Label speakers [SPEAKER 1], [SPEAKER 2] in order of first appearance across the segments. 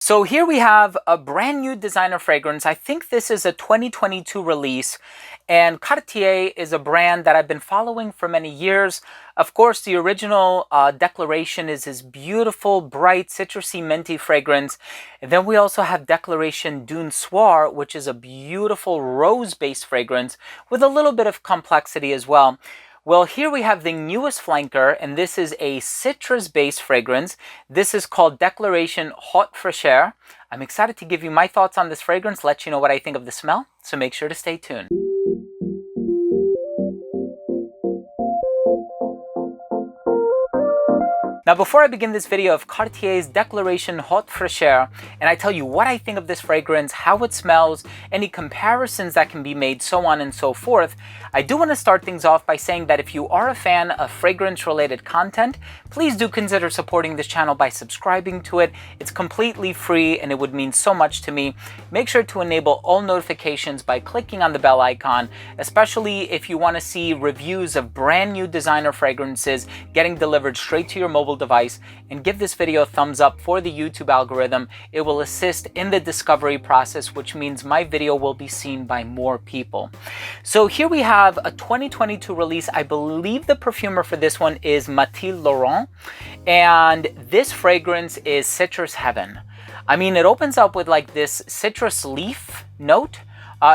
[SPEAKER 1] So here we have a brand new designer fragrance. I think this is a 2022 release, and Cartier is a brand that I've been following for many years. Of course, the original Declaration is this beautiful, bright, citrusy, minty fragrance. And then we also have Declaration Dune Soir, which is a beautiful rose-based fragrance with a little bit of complexity as well. Well, here we have the newest flanker, and this is a citrus-based fragrance. This is called Declaration Haute Fraîcheur. I'm excited to give you my thoughts on this fragrance, let you know what I think of the smell, so make sure to stay tuned. Now, before I begin this video of Cartier's Declaration Haute Fraîcheur, and I tell you what I think of this fragrance, how it smells, any comparisons that can be made, so on and so forth, I do want to start things off by saying that if you are a fan of fragrance-related content, please do consider supporting this channel by subscribing to it. It's completely free and it would mean so much to me. Make sure to enable all notifications by clicking on the bell icon, especially if you want to see reviews of brand new designer fragrances getting delivered straight to your mobile device, and give this video a thumbs up for the YouTube algorithm. It will assist in the discovery process, which means my video will be seen by more people. So here we have a 2022 release. I believe the perfumer for this one is Mathilde Laurent, and this fragrance is Citrus Heaven. I mean, it opens up with like this citrus leaf note.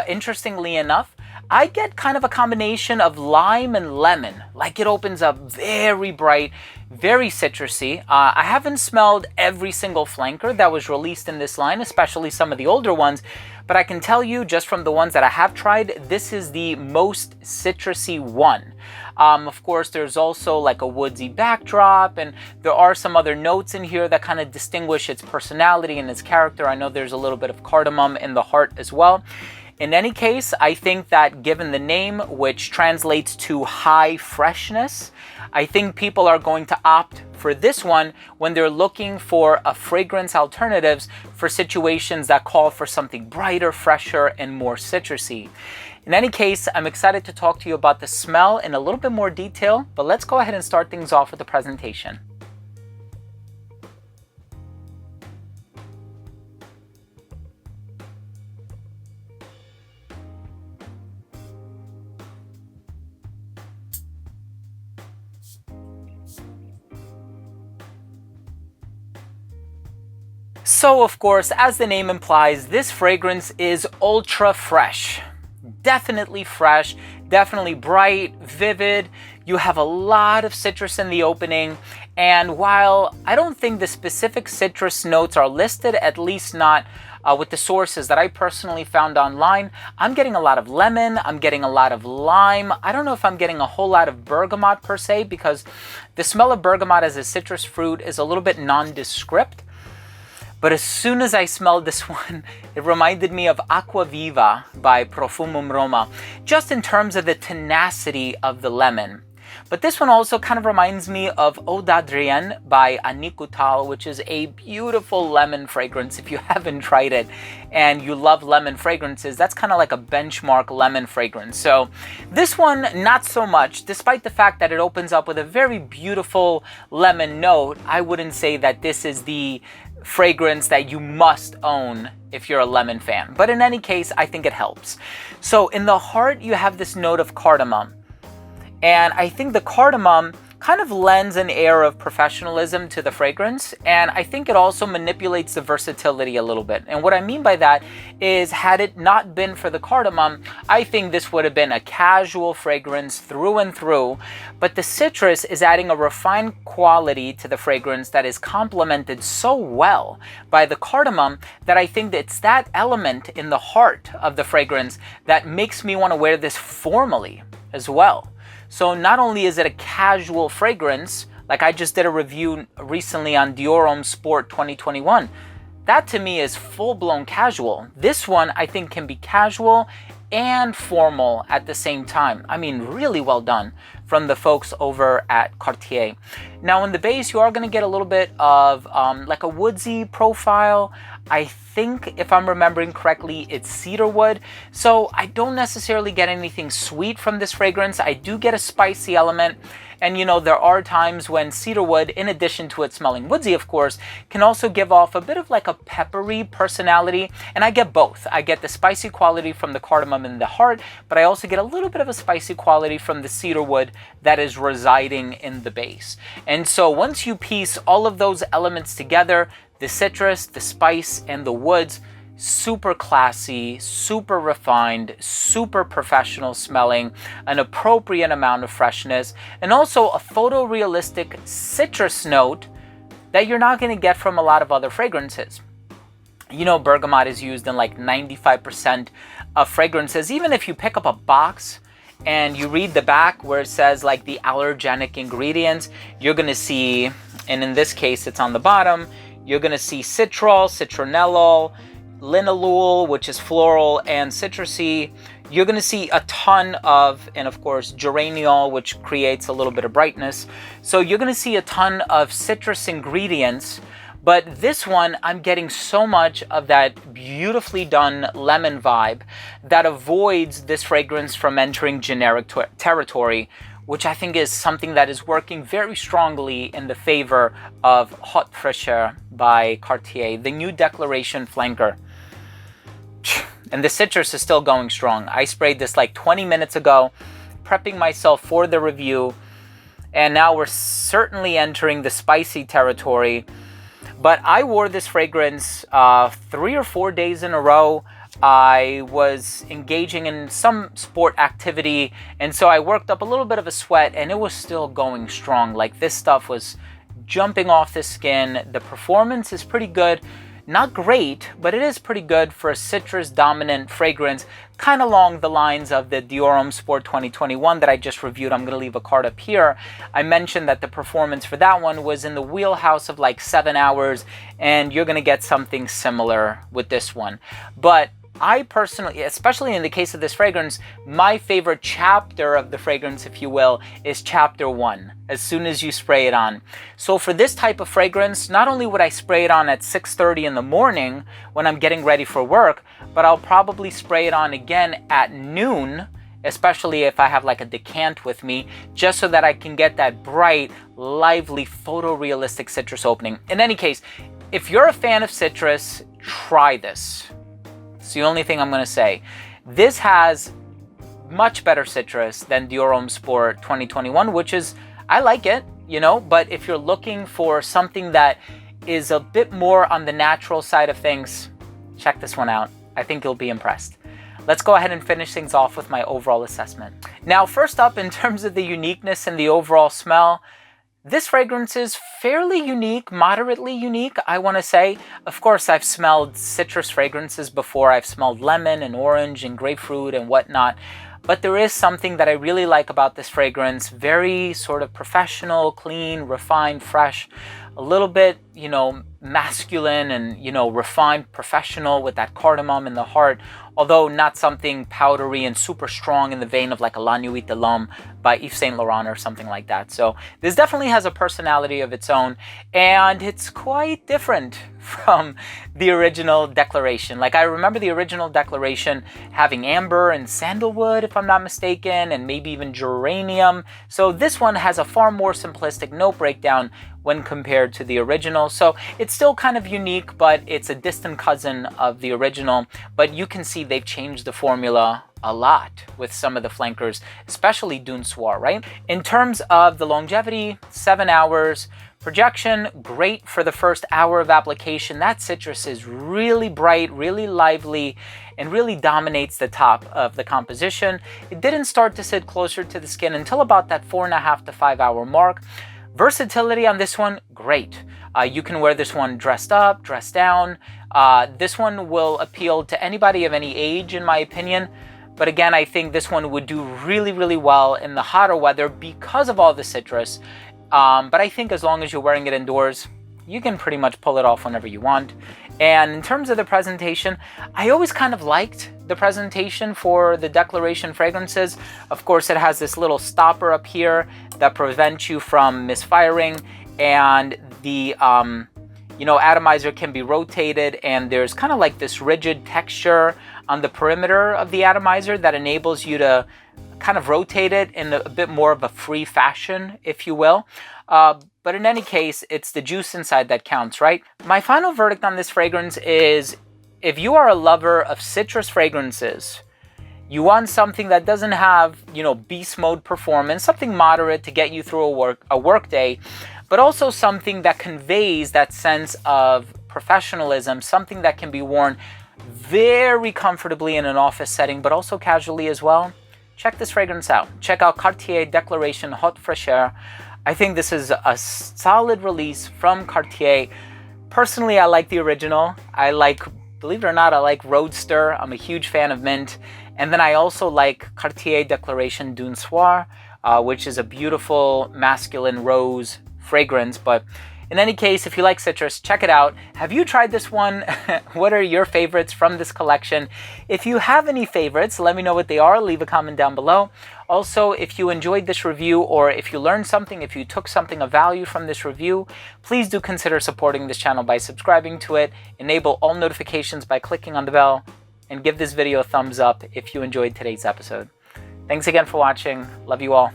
[SPEAKER 1] Interestingly enough, I get kind of a combination of lime and lemon. Like, it opens up very bright, very citrusy. I haven't smelled every single flanker that was released in this line, especially some of the older ones, but I can tell you just from the ones that I have tried, this is the most citrusy one. Of course, there's also like a woodsy backdrop, and there are some other notes in here that kind of distinguish its personality and its character. I know there's a little bit of cardamom in the heart as well. In any case, I think that given the name, which translates to high freshness, I think people are going to opt for this one when they're looking for a fragrance alternatives for situations that call for something brighter, fresher, and more citrusy. In any case, I'm excited to talk to you about the smell in a little bit more detail, but let's go ahead and start things off with the presentation. So, of course, as the name implies, this fragrance is ultra fresh. Definitely fresh, definitely bright, vivid. You have a lot of citrus in the opening, and while I don't think the specific citrus notes are listed, at least not with the sources that I personally found online, I'm getting a lot of lemon, I'm getting a lot of lime. I don't know if I'm getting a whole lot of bergamot per se, because the smell of bergamot as a citrus fruit is a little bit nondescript. But as soon as I smelled this one, it reminded me of Aqua Viva by Profumum Roma, just in terms of the tenacity of the lemon. But this one also kind of reminds me of Eau d'Adrienne by Annick Goutal, which is a beautiful lemon fragrance. If you haven't tried it and you love lemon fragrances, that's kind of like a benchmark lemon fragrance. So this one, not so much. Despite the fact that it opens up with a very beautiful lemon note, I wouldn't say that this is the fragrance that you must own if you're a lemon fan. But in any case, I think it helps. So in the heart, you have this note of cardamom. And I think the cardamom kind of lends an air of professionalism to the fragrance, and I think it also manipulates the versatility a little bit. And what I mean by that is, had it not been for the cardamom, I think this would have been a casual fragrance through and through, but the citrus is adding a refined quality to the fragrance that is complemented so well by the cardamom that I think that it's that element in the heart of the fragrance that makes me want to wear this formally as well. So not only is it a casual fragrance, like I just did a review recently on Dior Homme Sport 2021, that to me is full-blown casual. This one I think can be casual and formal at the same time. I mean, really well done from the folks over at Cartier. Now in the base, you are going to get a little bit of like a woodsy profile. I think, if I'm remembering correctly, it's cedar wood. So I don't necessarily get anything sweet from this fragrance. I do get a spicy element. And you know, there are times when cedarwood, in addition to it smelling woodsy, of course, can also give off a bit of like a peppery personality. And I get both. I get the spicy quality from the cardamom and the heart, but I also get a little bit of a spicy quality from the cedarwood that is residing in the base. And so once you piece all of those elements together, the citrus, the spice, and the woods, super classy, super refined, super professional smelling, an appropriate amount of freshness, and also a photorealistic citrus note that you're not going to get from a lot of other fragrances. You know, bergamot is used in like 95% of fragrances. Even if you pick up a box and you read the back where it says like the allergenic ingredients, you're going to see, and in this case it's on the bottom, you're going to see citral, citronellol, linalool, which is floral and citrusy. You're going to see a ton of, and of course, geraniol, which creates a little bit of brightness. So you're going to see a ton of citrus ingredients. But this one, I'm getting so much of that beautifully done lemon vibe that avoids this fragrance from entering generic territory, which I think is something that is working very strongly in the favor of Haute Fraîcheur by Cartier, the new Declaration Flanker. And the citrus is still going strong. I sprayed this like 20 minutes ago, prepping myself for the review. And now we're certainly entering the spicy territory. But I wore this fragrance 3 or 4 days in a row. I was engaging in some sport activity, and so I worked up a little bit of a sweat, and it was still going strong. Like, this stuff was jumping off the skin. The performance is pretty good. Not great, but it is pretty good for a citrus dominant fragrance, kind of along the lines of the Dior Homme Sport 2021 that I just reviewed. I'm going to leave a card up here. I mentioned that the performance for that one was in the wheelhouse of like 7 hours, and you're going to get something similar with this one. But I personally, especially in the case of this fragrance, my favorite chapter of the fragrance, if you will, is chapter 1, as soon as you spray it on. So for this type of fragrance, not only would I spray it on at 6:30 in the morning when I'm getting ready for work, but I'll probably spray it on again at noon, especially if I have like a decant with me, just so that I can get that bright, lively, photorealistic citrus opening. In any case, if you're a fan of citrus, try this. It's the only thing I'm going to say. This has much better citrus than Dior Homme Sport 2021, which is, I like it, you know, but if you're looking for something that is a bit more on the natural side of things, check this one out. I think you'll be impressed. Let's go ahead and finish things off with my overall assessment. Now, first up, in terms of the uniqueness and the overall smell, this fragrance is fairly unique, moderately unique, I want to say. Of course, I've smelled citrus fragrances before. I've smelled lemon and orange and grapefruit and whatnot. But there is something that I really like about this fragrance. Very sort of professional, clean, refined, fresh. A little bit, you know, masculine and, you know, refined, professional with that cardamom in the heart. Although not something powdery and super strong in the vein of like a La Nuit de l'Homme by Yves Saint Laurent or something like that. So this definitely has a personality of its own, and it's quite different from the original Declaration. Like, I remember the original Declaration having amber and sandalwood, if I'm not mistaken, and maybe even geranium. So this one has a far more simplistic note breakdown when compared to the original. So it's still kind of unique, but it's a distant cousin of the original. But you can see they've changed the formula a lot with some of the flankers, especially Dune Soir, right? In terms of the longevity, 7 hours. Projection, great for the first hour of application. That citrus is really bright, really lively, and really dominates the top of the composition. It didn't start to sit closer to the skin until about that 4.5 to 5 hour mark. Versatility on this one, great. You can wear this one dressed up, dressed down. This one will appeal to anybody of any age, in my opinion. But again, I think this one would do really, really well in the hotter weather because of all the citrus. But I think as long as you're wearing it indoors, you can pretty much pull it off whenever you want. And in terms of the presentation, I always kind of liked the presentation for the Declaration fragrances. Of course, it has this little stopper up here that prevents you from misfiring, and the atomizer can be rotated, and there's kind of like this rigid texture on the perimeter of the atomizer that enables you to kind of rotate it in a bit more of a free fashion, if you will. But in any case, it's the juice inside that counts, right? My final verdict on this fragrance is, if you are a lover of citrus fragrances, you want something that doesn't have, beast mode performance, something moderate to get you through a work day, but also something that conveys that sense of professionalism, something that can be worn very comfortably in an office setting, but also casually as well. Check this fragrance out. Check out Cartier Declaration Haute Fraîcheur. I think this is a solid release from Cartier. Personally, I like the original. Believe it or not, I like Roadster. I'm a huge fan of mint. And then I also like Cartier Declaration D'un Soir, which is a beautiful masculine rose fragrance. But in any case, if you like citrus, check it out. Have you tried this one? What are your favorites from this collection? If you have any favorites, let me know what they are. Leave a comment down below. Also, if you enjoyed this review, or if you learned something, if you took something of value from this review, please do consider supporting this channel by subscribing to it. Enable all notifications by clicking on the bell, and give this video a thumbs up if you enjoyed today's episode. Thanks again for watching. Love you all.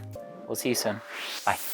[SPEAKER 1] We'll see you soon. Bye.